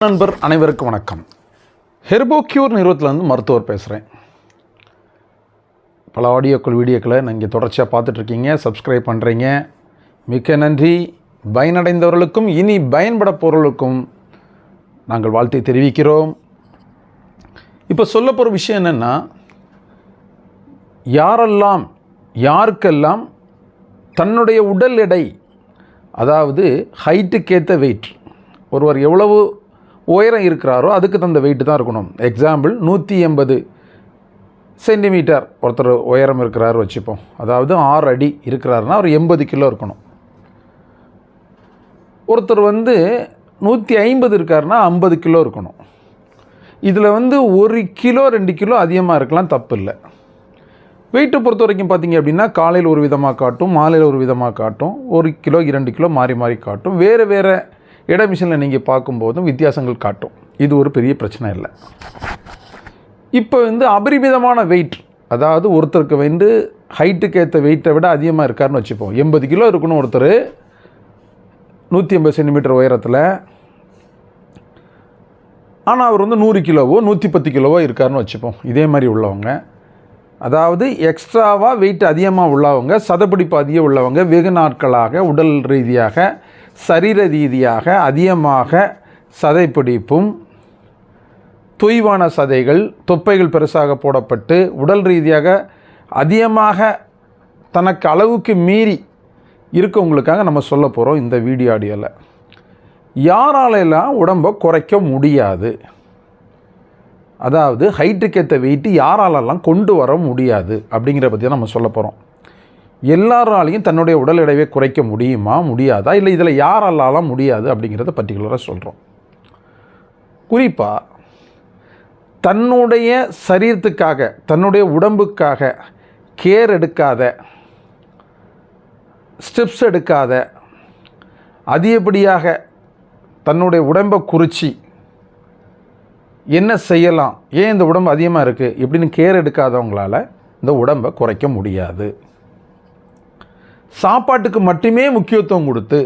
நண்பர் அனைவருக்கும் வணக்கம். ஹெர்போக்யூர் நிறுவனத்திலேருந்து மருத்துவர் பேசுகிறேன். பல ஆடியோக்கள் வீடியோக்களை நீங்கள் தொடர்ச்சியாக பார்த்துட்ருக்கீங்க, சப்ஸ்கிரைப் பண்ணுறீங்க. மிக்க நன்றி. பயனடைந்தவர்களுக்கும் இனி பயன்பட போகிறவர்களுக்கும் நாங்கள் வாழ்த்தை தெரிவிக்கிறோம். இப்போ சொல்ல போகிற விஷயம் என்னென்னா, யாருக்கெல்லாம் தன்னுடைய உடல் எடை, அதாவது ஹைட்டுக்கேற்ற வெயிட், ஒருவர் எவ்வளவு உயரம் இருக்கிறாரோ அதுக்கு தந்த வெயிட்டு தான் இருக்கணும். எக்ஸாம்பிள் 180 சென்டிமீட்டர் ஒருத்தர் உயரம் இருக்கிறார் வச்சுப்போம், அதாவது 6 அடி இருக்கிறாருன்னா அவர் 80 கிலோ இருக்கணும். ஒருத்தர் 150 இருக்காருன்னா 50 கிலோ இருக்கணும். இதில் 1 கிலோ 2 கிலோ அதிகமாக இருக்கலாம், தப்பு இல்லை. வெயிட்டை பொறுத்த வரைக்கும் பார்த்திங்க அப்படின்னா, காலையில் ஒரு விதமாக காட்டும், மாலையில் ஒரு விதமாக காட்டும், 1 கிலோ 2 கிலோ மாறி மாறி காட்டும். வேறு இட மிஷினில் நீங்கள் பார்க்கும்போதும் வித்தியாசங்கள் காட்டும். இது ஒரு பெரிய பிரச்சனை இல்லை. இப்போ அபரிமிதமான வெயிட், அதாவது ஒருத்தருக்கு ஹைட்டுக்கு ஏற்ற வெயிட்டை விட அதிகமாக இருக்காருன்னு வச்சுப்போம். 80 கிலோ இருக்கணும் ஒருத்தர், 150 சென்டிமீட்டர் உயரத்தில். ஆனால் அவர் 100 கிலோவோ 110 கிலோவோ இருக்காருன்னு வச்சுப்போம். இதே மாதிரி உள்ளவங்க, அதாவது எக்ஸ்ட்ராவாக வெயிட் அதிகமாக உள்ளவங்க, சதப்பிடிப்பு அதிகம் உள்ளவங்க, வெகு நாட்களாக உடல் ரீதியாக சரீர ரீதியாக அதிகமாக சதைப்பிடிப்பும், தொய்வான சதைகள், தொப்பைகள் பெருசாக போடப்பட்டு உடல் ரீதியாக அதிகமாக தனக்கு அளவுக்கு மீறி இருக்கவங்களுக்காக நம்ம சொல்ல போகிறோம் இந்த வீடியோ ஆடியோவில். யாராலெல்லாம் உடம்பை குறைக்க முடியாது, அதாவது ஹைட்டுக்கேற்ற வெயிட்டு யாராலெல்லாம் கொண்டு வர முடியாது அப்படிங்கிற பற்றி தான் நம்ம சொல்ல போகிறோம். எல்லாராலையும் தன்னுடைய உடல் எடையை குறைக்க முடியுமா, முடியாதா, இல்லை இதில் யாராலாம் முடியாது அப்படிங்கிறத பர்டிகுலராக சொல்கிறோம். குறிப்பாக தன்னுடைய சரீரத்துக்காக, தன்னுடைய உடம்புக்காக கேர் எடுக்காத, ஸ்டெப்ஸ் எடுக்காத, அதிகப்படியாக தன்னுடைய உடம்பை குறித்து என்ன செய்யலாம், ஏன் இந்த உடம்பு அதிகமாக இருக்குது இப்படின்னு கேர் எடுக்காதவங்களால் இந்த உடம்பை குறைக்க முடியாது. சாப்பாட்டுக்கு மட்டுமே முக்கியத்துவம் கொடுத்து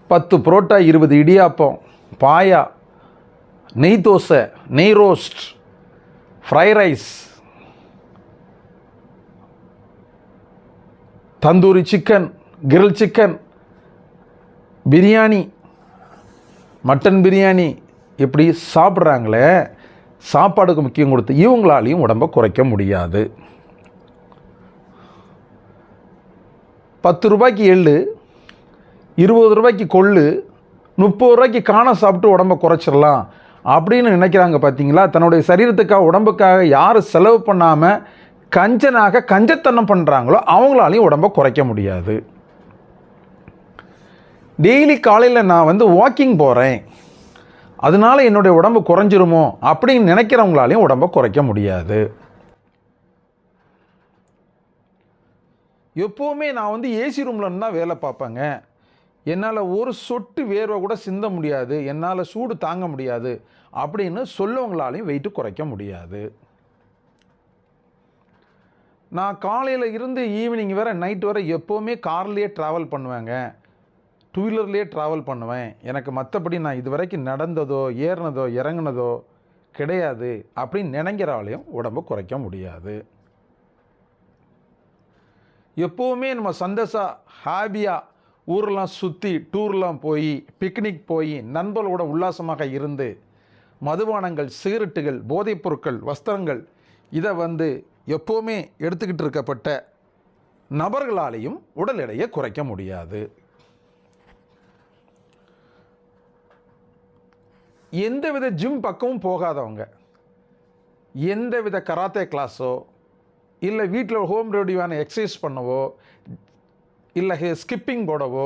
10 புரோட்டா, 20 இடியாப்பம், பாயா, நெய் தோசை, நெய் roast, fry rice, tandoori chicken, grill chicken, biryani, mutton biryani, இப்படி சாப்பிட்றாங்களே, சாப்பாடுக்கு முக்கியம் கொடுத்து இவங்களாலையும் உடம்பை குறைக்க முடியாது. 10 ரூபாய்க்கு எள்ளு, 20 ரூபாய்க்கு கொள்ளு, 30 ரூபாய்க்கு காண சாப்பிட்டு உடம்பை குறைச்சிடலாம் அப்படின்னு நினைக்கிறாங்க. பார்த்தீங்களா, தன்னுடைய சரீரத்துக்காக உடம்புக்காக யார் செலவு பண்ணாமல் கஞ்சத்தனம் பண்ணுறாங்களோ அவங்களாலையும் உடம்பை குறைக்க முடியாது. டெய்லி காலையில் நான் வாக்கிங் போகிறேன், அதனால் என்னுடைய உடம்பு குறைஞ்சிருமோ அப்படின்னு நினைக்கிறவங்களாலையும் உடம்பை குறைக்க முடியாது. எப்போவுமே நான் ஏசி ரூமில் தான் வேலை பார்ப்பேங்க, என்னால் ஒரு சொட்டு வேர்வை கூட சிந்த முடியாது, என்னால் சூடு தாங்க முடியாது அப்படின்னு சொல்லவங்களாலையும் வெயிட்டு குறைக்க முடியாது. நான் காலையில் இருந்து ஈவினிங் வரை, நைட்டு வரை எப்போவுமே கார்லேயே ட்ராவல் பண்ணுவேங்க, 2 வீலர்லேயே ட்ராவல் பண்ணுவேன், எனக்கு மற்றபடி நான் இது வரைக்கும் நடந்ததோ ஏறினதோ இறங்கினதோ கிடையாது அப்படின்னு நினைக்கிறாலையும் உடம்பை குறைக்க முடியாது. எப்போவுமே நம்ம சந்தோஷம் ஹாப்பியாக ஊரெலாம் சுற்றி, டூர்லாம் போய், பிக்னிக் போய், நண்பர்களோட உல்லாசமாக இருந்து மதுபானங்கள், சிகரெட்டுகள், போதைப் பொருட்கள், வஸ்திரங்கள் இதை எப்போவுமே எடுத்துக்கிட்டு இருக்கப்பட்ட நபர்களாலேயும் உடல் எடையை குறைக்க முடியாது. எந்தவித ஜிம் பக்கமும் போகாதவங்க, எந்தவித கராத்தே கிளாஸோ, இல்லை வீட்டில் ஹோம் ரெடியான எக்ஸசைஸ் பண்ணவோ, இல்லை ஸ்கிப்பிங் போடவோ,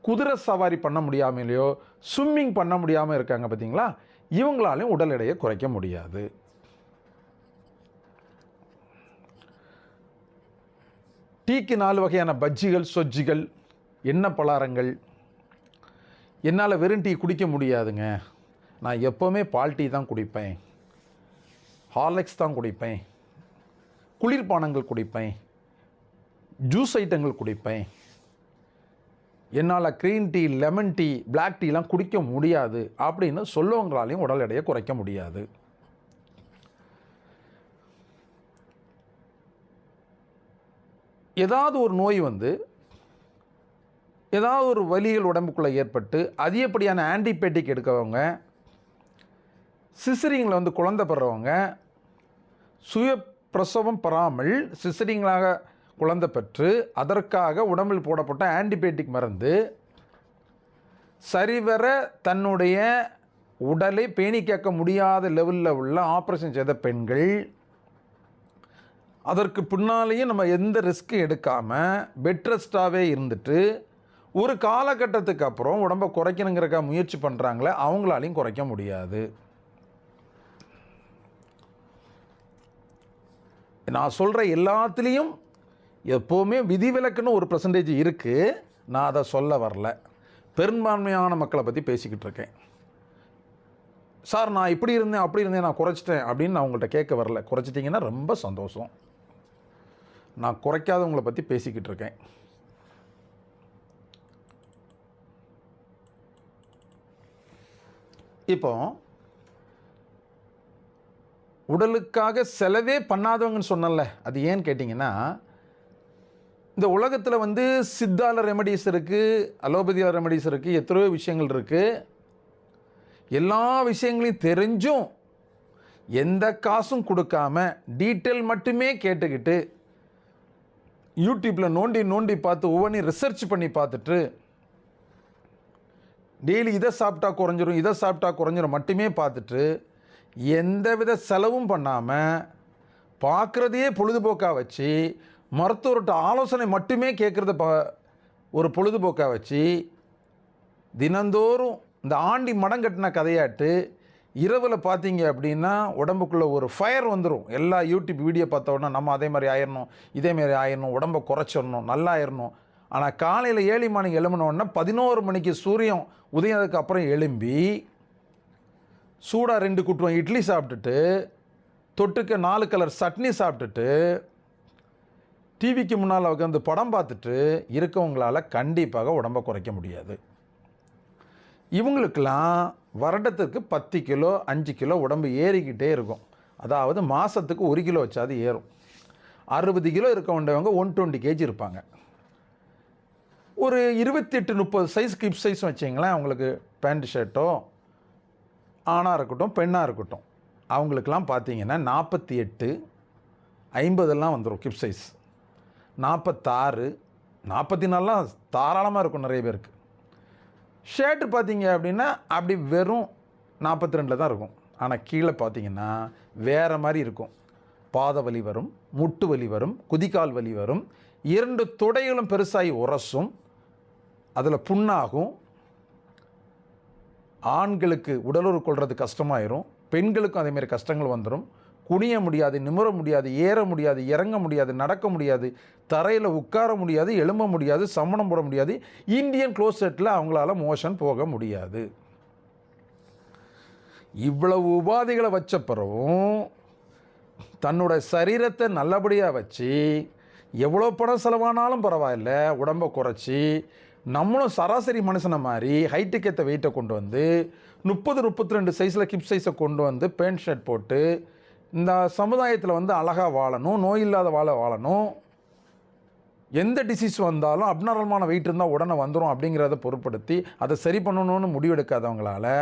குதிரை சவாரி பண்ண முடியாமலையோ, ஸ்விம்மிங் பண்ண முடியாமல் இருக்காங்க பார்த்தீங்களா, இவங்களாலையும் உடல் எடையை குறைக்க முடியாது. டீக்கு 4 வகையான பஜ்ஜிகள், சொஜ்ஜிகள், எண்ணெய் பலாரங்கள், என்னால் வெறும் டீ குடிக்க முடியாதுங்க, நான் எப்போவுமே பால் டீ தான் குடிப்பேன், ஹார்லிக்ஸ் தான் குடிப்பேன், குளிர்பானங்கள் குடிப்பேன், ஜூஸ் ஐட்டங்கள் குடிப்பேன், என்னால் green tea, lemon tea, black டீலாம் குடிக்க முடியாது அப்படின்னு சொல்லவங்களாலையும் உடல் எடையை குறைக்க முடியாது. ஏதாவது ஒரு நோய் ஏதாவது ஒரு வலிகள் உடம்புக்குள்ளே ஏற்பட்டு அதிகப்படியான ஆன்டிபயோட்டிக் எடுக்கிறவங்க, சிசரிங்கில் குழந்தை பெறவங்க, சுய பிரசவம் பெறாமல் சிசரிங்களாக குழந்தை பெற்று அதற்காக உடம்பில் போடப்பட்ட ஆன்டிபயோட்டிக் மருந்து சரிவர தன்னுடைய உடலை பேணி கேட்க முடியாத லெவலில் உள்ள ஆப்ரேஷன் செய்த பெண்கள், அதற்கு பின்னாலேயும் நம்ம எந்த ரிஸ்க்கும் எடுக்காமல் பெட் ரெஸ்ட்டாகவே இருந்துட்டு ஒரு காலகட்டத்துக்கு அப்புறம் உடம்பை குறைக்கணுங்கிறக்க முயற்சி பண்ணுறாங்களே, அவங்களாலையும் குறைக்க முடியாது. நான் சொல்கிற எல்லாத்துலேயும் எப்போவுமே விதிவிலக்குன்னு ஒரு % இருக்குது. நான் அதை சொல்ல வரல. பெரும்பான்மையான மக்களை பற்றி பேசிக்கிட்டு இருக்கேன். சார் நான் இப்படி இருந்தேன் அப்படி இருந்தேன் நான் குறைச்சிட்டேன் அப்படின்னு நான் உங்கள்கிட்ட கேட்க வரல. குறைச்சிட்டிங்கன்னா ரொம்ப சந்தோஷம். நான் குறைக்காதவங்களை பற்றி பேசிக்கிட்டு இருக்கேன். இப்போ உடலுக்காக செலவே பண்ணாதவங்கன்னு சொன்னல, அது ஏன்னு கேட்டிங்கன்னா, இந்த உலகத்தில் சித்தால ரெமடிஸ் இருக்குது, அலோபதியால் ரெமடிஸ் இருக்குது, எத்தனையோ விஷயங்கள் இருக்குது. எல்லா விஷயங்களையும் தெரிஞ்சும் எந்த காசும் கொடுக்காம டீட்டெயில் மட்டுமே கேட்டுக்கிட்டு யூடியூப்பில் நோண்டி நோண்டி பார்த்து ஒவ்வொன்றையும் ரிசர்ச் பண்ணி பார்த்துட்டு டெய்லி இதை சாப்பிட்டா குறைஞ்சிரும் இதை சாப்பிட்டா குறைஞ்சிரும் மட்டுமே பார்த்துட்டு எந்தவித செலவும் பண்ணாமல் பார்க்குறதையே பொழுதுபோக்காக வச்சு மருத்துவர்கிட்ட ஆலோசனை மட்டுமே கேட்குறத ஒரு பொழுதுபோக்காக வச்சு தினந்தோறும் இந்த ஆண்டி மடங்கட்டின கதையாட்டு இரவில் பார்த்தீங்க அப்படின்னா உடம்புக்குள்ளே ஒரு ஃபயர் வந்துடும். எல்லா யூடியூப் வீடியோ பார்த்த உடனே நம்ம அதே மாதிரி ஆயிடணும், இதேமாரி ஆயிடணும், உடம்பை குறைச்சிடணும், நல்லா ஆயிடணும். ஆனால் காலையில் 7 மணிக்கு எழும்பினோடனே 11 மணிக்கு சூரியன் உதயத்துக்கு அப்புறம் எழும்பி சூடாக 2 குட்டுவம் இட்லி சாப்பிட்டுட்டு தொட்டுக்க 4 கலர் சட்னி சாப்பிட்டுட்டு டிவிக்கு முன்னால் உட்காந்து படம் பார்த்துட்டு இருக்கவங்களால் கண்டிப்பாக உடம்பை குறைக்க முடியாது. இவங்களுக்கெல்லாம் வருடத்துக்கு 10 கிலோ 5 கிலோ உடம்பு ஏறிக்கிட்டே இருக்கும். அதாவது மாதத்துக்கு 1 கிலோ வச்சாது ஏறும். 60 கிலோ இருக்க வேண்டியவங்க 120 கேஜி இருப்பாங்க. ஒரு 28-30 சைஸ் கிப் சைஸ் வச்சிங்களேன், அவங்களுக்கு பேண்ட் ஷர்ட்டோ ஆணாக இருக்கட்டும் பெண்ணாக இருக்கட்டும் அவங்களுக்கெல்லாம் பார்த்தீங்கன்னா 48 50 வந்துடும் கிப் சைஸ். 46 44 தாராளமாக இருக்கும் நிறைய பேருக்கு. ஷர்ட்டு பார்த்தீங்க அப்படின்னா அப்படி வெறும் 42 தான் இருக்கும். ஆனால் கீழே பார்த்தீங்கன்னா வேறு மாதிரி இருக்கும். பாத வலி வரும், முட்டு வலி வரும், குதிக்கால் வலி வரும், 2 தொடைகளும் பெருசாகி உரசும், அதில் புண்ணாகும். ஆண்களுக்கு உடலுறவு கொள்வது கஷ்டமாயிரும், பெண்களுக்கும் அதேமாரி கஷ்டங்கள் வந்துடும். குனிய முடியாது, நிமிர முடியாது, ஏற முடியாது, இறங்க முடியாது, நடக்க முடியாது, தரையில் உட்கார முடியாது, எழும்ப முடியாது, சம்மணம் போட முடியாது, இந்தியன் க்ளோசெட்டில் அவங்களால மோஷன் போக முடியாது. இவ்வளவு உபாதைகளை வச்ச பிறகும் தன்னோட சரீரத்தை நல்லபடியாக வச்சு எவ்வளோ பணம் செலவானாலும் பரவாயில்ல உடம்பை குறைச்சி நம்மளும் சராசரி மனுஷனை மாதிரி ஹைட்டுக்கு ஏற்ற வெயிட்டை கொண்டு வந்து 30-32 சைஸில் கிப் சைஸை கொண்டு வந்து பேண்ட் ஷர்ட் போட்டு இந்த சமுதாயத்தில் அழகாக வாழணும், நோய் இல்லாத வாழணும். எந்த டிசீஸ் வந்தாலும் அப்நார்மலான வெயிட் இருந்தால் உடனே வந்துடும் அப்படிங்கிறத பொருட்படுத்தி அதை சரி பண்ணணும்னு முடிவெடுக்காதவங்களால்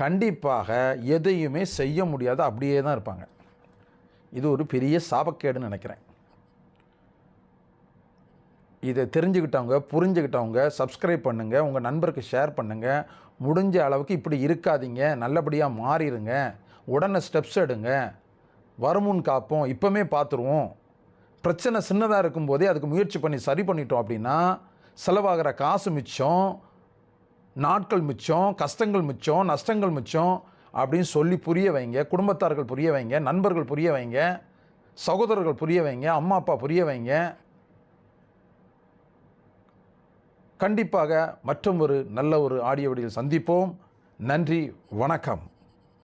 கண்டிப்பாக எதையுமே செய்ய முடியாது, அப்படியே தான் இருப்பாங்க. இது ஒரு பெரிய சாபக்கேடுன்னு நினைக்கிறேன். இதை தெரிஞ்சுக்கிட்டவங்க புரிஞ்சுக்கிட்டவங்க சப்ஸ்கிரைப் பண்ணுங்கள், உங்கள் நண்பருக்கு ஷேர் பண்ணுங்கள். முடிஞ்ச அளவுக்கு இப்படி இருக்காதீங்க, நல்லபடியாக மாறிடுங்க, உடனே ஸ்டெப்ஸ் எடுங்க, வருமுன் காப்போம், இப்போமே பார்த்துருவோம். பிரச்சனை சின்னதாக இருக்கும்போதே அதுக்கு முயற்சி பண்ணி சரி பண்ணிட்டோம் அப்படின்னா செலவாகிற காசு மிச்சம், நாட்கள் மிச்சம், கஷ்டங்கள் மிச்சம், நஷ்டங்கள் மிச்சம் அப்படின்னு சொல்லி புரிய வைங்க. குடும்பத்தார்கள் புரிய வைங்க, நண்பர்கள் புரிய வைங்க, சகோதரர்கள் புரிய வைங்க, அம்மா அப்பா புரிய வைங்க. கண்டிப்பாக மற்றும் ஒரு நல்ல ஒரு ஆடியோ வீடியோவில் சந்திப்போம். நன்றி, வணக்கம்.